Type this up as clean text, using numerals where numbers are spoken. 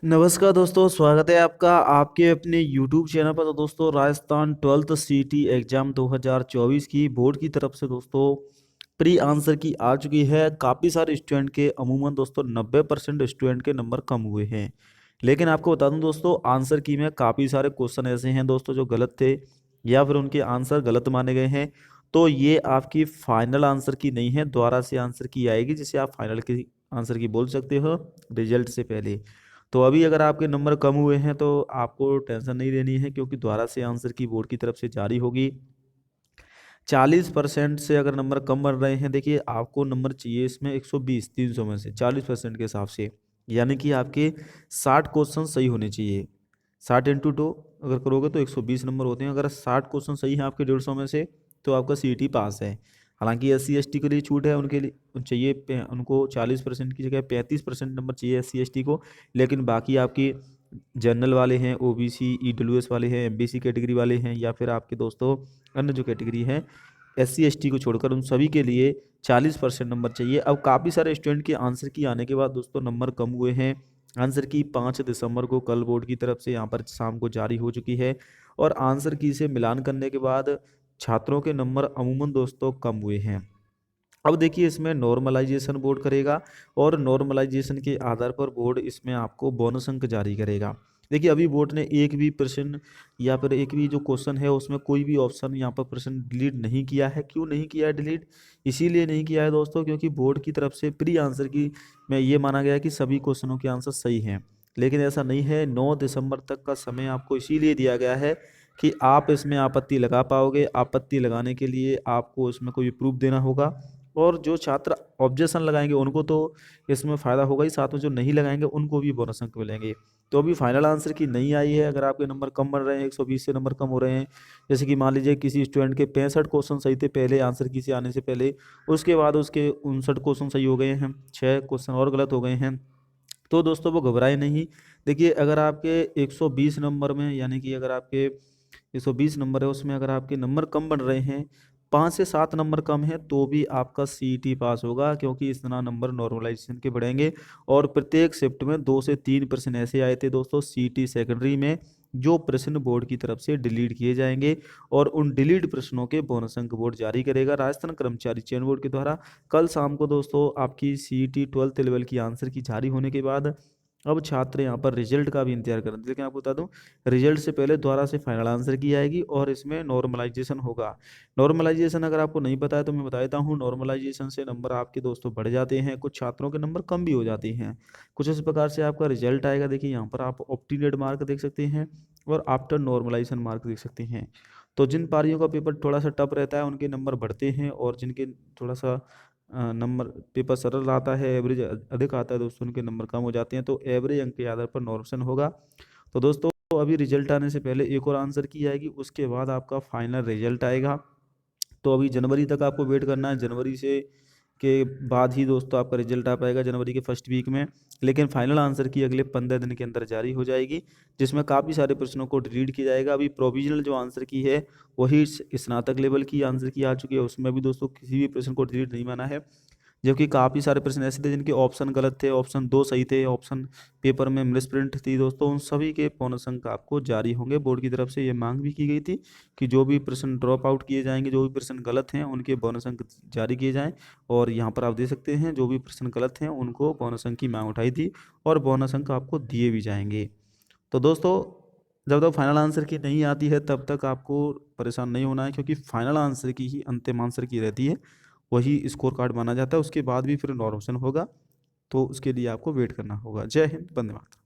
नमस्कार दोस्तों, स्वागत है आपका आपके अपने YouTube चैनल पर। तो दोस्तों, राजस्थान 12th सीटी एग्जाम 2024 की बोर्ड की तरफ से दोस्तों प्री आंसर की आ चुकी है। काफ़ी सारे स्टूडेंट के अमूमन दोस्तों 90% स्टूडेंट के नंबर कम हुए हैं। लेकिन आपको बता दूं दोस्तों, आंसर की में काफ़ी सारे क्वेश्चन ऐसे हैं दोस्तों जो गलत थे या फिर उनके आंसर गलत माने गए हैं। तो ये आपकी फाइनल आंसर की नहीं है, दोबारा से आंसर की आएगी जिसे आप फाइनल की आंसर की बोल सकते हो रिजल्ट से पहले। तो अभी अगर आपके नंबर कम हुए हैं तो आपको टेंशन नहीं लेनी है, क्योंकि दोबारा से आंसर की बोर्ड की तरफ से जारी होगी। 40% से अगर नंबर कम बन रहे हैं, देखिए आपको नंबर चाहिए इसमें 120 300 में से 40% के हिसाब से, यानी कि आपके 60 क्वेश्चन सही होने चाहिए। 60 × 2 अगर करोगे तो 120 नंबर होते हैं। अगर 60 क्वेश्चन सही हैं आपके 150 में से तो आपका सीईटी पास है। हालांकि SC ST के लिए छूट है, उनके लिए चाहिए उनको 40% की जगह 35% नंबर चाहिए SC ST को। लेकिन बाकी आपकी जनरल वाले हैं, OBC EWS वाले हैं, MBC कैटेगरी वाले हैं, या फिर आपके दोस्तों अन्य जो कैटेगरी है SC ST को छोड़कर, उन सभी के लिए 40% नंबर चाहिए। अब काफ़ी सारे स्टूडेंट के आंसर की आने के बाद दोस्तों नंबर कम हुए हैं। आंसर की 5 दिसंबर को कल बोर्ड की तरफ से यहाँ पर शाम को जारी हो चुकी है, और आंसर की से मिलान करने के बाद छात्रों के नंबर अमूमन दोस्तों कम हुए हैं। अब देखिए इसमें नॉर्मलाइजेशन बोर्ड करेगा, और नॉर्मलाइजेशन के आधार पर बोर्ड इसमें आपको बोनस अंक जारी करेगा। देखिए अभी बोर्ड ने एक भी प्रश्न या फिर एक भी जो क्वेश्चन है उसमें कोई भी ऑप्शन यहाँ पर प्रश्न डिलीट नहीं किया है। क्यों नहीं किया है डिलीट? इसीलिए नहीं किया है दोस्तों क्योंकि बोर्ड की तरफ से प्री आंसर की में ये माना गया है कि सभी क्वेश्चनों के आंसर सही हैं। लेकिन ऐसा नहीं है। 9 दिसंबर तक का समय आपको इसीलिए दिया गया है कि आप इसमें आपत्ति लगा पाओगे। आपत्ति लगाने के लिए आपको इसमें कोई प्रूफ देना होगा, और जो छात्र ऑब्जेक्शन लगाएंगे उनको तो इसमें फ़ायदा होगा ही, साथ में जो नहीं लगाएंगे उनको भी बोनस अंक मिलेंगे। तो अभी फाइनल आंसर की नहीं आई है। अगर आपके नंबर कम बन रहे हैं, 120 से नंबर कम हो रहे हैं, जैसे कि मान लीजिए किसी स्टूडेंट के 65 क्वेश्चन सही थे पहले आंसर की से आने से पहले, उसके बाद उसके 59 क्वेश्चन सही हो गए हैं, 6 क्वेश्चन और गलत हो गए हैं, तो दोस्तों वो घबराए नहीं। देखिए अगर आपके 120 नंबर में, यानी कि अगर आपके 120 नंबर है उसमें अगर आपके नंबर कम बन रहे हैं, 5 से 7 नंबर कम है, तो भी आपका सीईटी पास होगा, क्योंकि इतना नंबर नॉर्मलाइजेशन के बढ़ेंगे। और प्रत्येक शिफ्ट में 2 से 3 प्रश्न ऐसे आए थे दोस्तों सीईटी सेकेंडरी में, जो प्रश्न बोर्ड की तरफ से डिलीट किए जाएंगे, और उन डिलीट प्रश्नों के बोनस अंक बोर्ड जारी करेगा राजस्थान कर्मचारी चयन बोर्ड के द्वारा। कल शाम को दोस्तों आपकी सीईटी 12th लेवल की आंसर की जारी होने के बाद अब छात्र यहाँ पर रिजल्ट का भी इंतजार करें। लेकिन आपको बता दूं, रिजल्ट से पहले दोबारा से फाइनल आंसर की आएगी, और इसमें नॉर्मलाइजेशन होगा। नॉर्मलाइजेशन अगर आपको नहीं पता है तो मैं बता देता हूँ। नॉर्मलाइजेशन से नंबर आपके दोस्तों बढ़ जाते हैं, कुछ छात्रों के नंबर कम भी हो जाते हैं। कुछ इस प्रकार से आपका रिजल्ट आएगा। देखिए यहाँ पर आप ऑप्टिनेट मार्क देख सकते हैं और आफ्टर नॉर्मलाइजेशन मार्क देख सकते हैं। तो जिन पारियों का पेपर थोड़ा सा टफ रहता है उनके नंबर बढ़ते हैं, और जिनके थोड़ा सा नंबर पेपर सरल आता है, एवरेज अधिक आता है दोस्तों, उनके नंबर कम हो जाते हैं। तो एवरेज अंक के आधार पर नॉर्मल होगा। तो दोस्तों अभी रिजल्ट आने से पहले एक और आंसर की आएगी, उसके बाद आपका फाइनल रिजल्ट आएगा। तो अभी जनवरी तक आपको वेट करना है। जनवरी से के बाद ही दोस्तों आपका रिजल्ट आ पाएगा, जनवरी के फर्स्ट वीक में। लेकिन फाइनल आंसर की अगले 15 दिन के अंदर जारी हो जाएगी, जिसमें काफ़ी सारे प्रश्नों को डिलीट किया जाएगा। अभी प्रोविजनल जो आंसर की है वही स्नातक लेवल की आंसर की आ चुकी है, उसमें भी दोस्तों किसी भी प्रश्न को डिलीट नहीं माना है। जबकि काफ़ी सारे प्रश्न ऐसे थे जिनके ऑप्शन गलत थे, ऑप्शन 2 सही थे, ऑप्शन पेपर में मिसप्रिंट थी दोस्तों, उन सभी के बोनस अंक आपको जारी होंगे। बोर्ड की तरफ से ये मांग भी की गई थी कि जो भी प्रश्न ड्रॉप आउट किए जाएंगे, जो भी प्रश्न गलत हैं उनके बोनस अंक जारी किए जाएं। और यहाँ पर आप देख सकते हैं जो भी प्रश्न गलत हैं उनको बोनस अंक की मांग उठाई थी, और बोनस अंक आपको दिए भी जाएंगे। तो दोस्तों जब तक फाइनल आंसर की नहीं आती है तब तक आपको परेशान नहीं होना है, क्योंकि फाइनल आंसर की ही अंतिम आंसर की रहती है, वही स्कोर कार्ड माना जाता है। उसके बाद भी फिर नॉर्मल होगा, तो उसके लिए आपको वेट करना होगा। जय हिंद, वंदे मातरम।